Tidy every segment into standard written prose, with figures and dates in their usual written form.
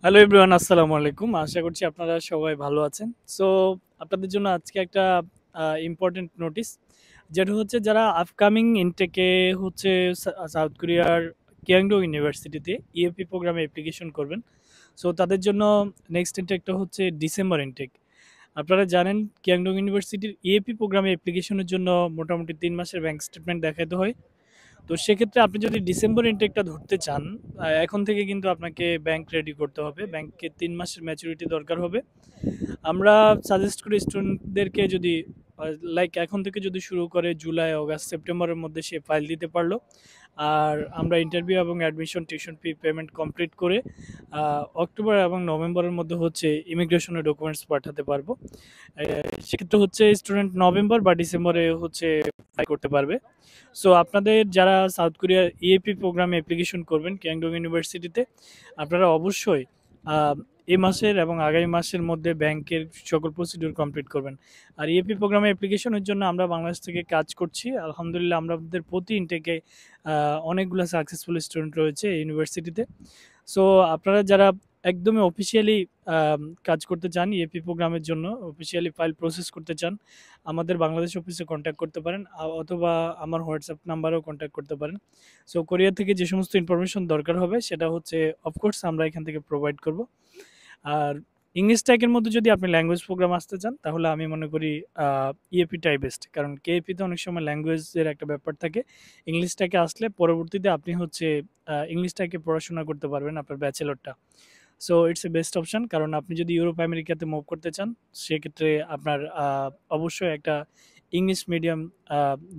Hello everyone, আসসালামু আলাইকুম। আশা করছি আপনারা সবাই ভালো আছেন। সো আপনাদের জন্য আজকে একটা ইম্পর্টেন্ট নোটিস, যেটা হচ্ছে যারা আপকামিং ইনটেকে হচ্ছে সাউথ কোরিয়ার কিয়াংডং ইউনিভার্সিটিতে ইএপি প্রোগ্রামে অ্যাপ্লিকেশন করবেন। সো তাদের জন্য নেক্সট ইনটেকটা হচ্ছে ডিসেম্বর ইনটেক। আপনারা জানেন কিয়াংডং ইউনিভার্সিটির ইএপি প্রোগ্রামে অ্যাপ্লিকেশনের জন্য মোটামুটি 3 মাসের ব্যাংক স্টেটমেন্ট দেখাতে হয়। তো সেক্ষেত্রে আপনি যদি ডিসেম্বর ইনটেকটা ধরতে চান, এখন থেকে কিন্তু আপনাকে ব্যাংক রেডি করতে হবে। ব্যাংকে 3 মাসের ম্যাচুরিটি দরকার হবে। আমরা সাজেস্ট করি স্টুডেন্টদেরকে, যদি লাইক এখন থেকে যদি শুরু করে জুলাই, অগাস্ট, সেপ্টেম্বরের মধ্যে সে ফাইল দিতে পারলো, আর আমরা ইন্টারভিউ এবং admission tuition fee payment complete করে অক্টোবর এবং নভেম্বরের মধ্যে হচ্ছে ইমিগ্রেশনের ডকুমেন্টস পাঠাতে পারবো। সেক্ষেত্রে হচ্ছে স্টুডেন্ট নভেম্বর বা ডিসেম্বরে হচ্ছে অ্যাপ্লাই করতে পারবে। সো আপনাদের যারা সাউথ কোরিয়ার ইএপি প্রোগ্রামে অ্যাপ্লিকেশন করবেন কিয়াংডং ইউনিভার্সিটিতে, আপনারা অবশ্যই আহ, এই মাসের এবং আগামী মাসের মধ্যে ব্যাংকের সকল প্রসিডিউর কমপ্লিট করবেন। আর ইএপি প্রোগ্রামে অ্যাপ্লিকেশনের জন্য আমরা বাংলাদেশ থেকে কাজ করছি আলহামদুলিল্লাহ। আমাদের প্রতি ইনটেকে অনেকগুলো সাকসেসফুল স্টুডেন্ট রয়েছে এই ইউনিভার্সিটিতে। সো আপনারা যারা একদমই অফিসিয়ালি কাজ করতে চান, ইএপি প্রোগ্রামের জন্য অফিসিয়ালি ফাইল প্রসেস করতে চান, আমাদের বাংলাদেশ অফিসে কন্ট্যাক্ট করতে পারেন, অথবা আমার হোয়াটসঅ্যাপ নাম্বারেও কন্ট্যাক্ট করতে পারেন। সো কোরিয়া থেকে যে সমস্ত ইনফরমেশন দরকার হবে সেটা হচ্ছে অফকোর্স আমরা এখান থেকে প্রোভাইড করব। আর ইংলিশ ট্যাগের মধ্যে যদি আপনি ল্যাঙ্গুয়েজ প্রোগ্রাম আসতে চান, তাহলে আমি মনে করি ইএপিটাই বেস্ট, কারণ কেএপিতে অনেক সময় ল্যাঙ্গুয়েজের একটা ব্যাপার থাকে। ইংলিশটাকে আসলে পরবর্তীতে আপনি হচ্ছে ইংলিশটাকে পড়াশোনা করতে পারবেন আপনার ব্যাচেলরটা। So it's a best option, কারণ আপনি যদি ইউরোপ আমেরিকাতে মুভ করতে চান, সেক্ষেত্রে আপনার অবশ্যই একটা ইংলিশ মিডিয়াম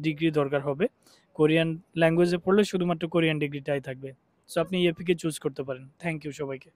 ডিগ্রি দরকার হবে। কোরিয়ান ল্যাঙ্গুয়েজে পড়লে শুধুমাত্র কোরিয়ান ডিগ্রিটাই থাকবে। সো আপনি ইএপিকে চুজ করতে পারেন। থ্যাংক ইউ সবাইকে।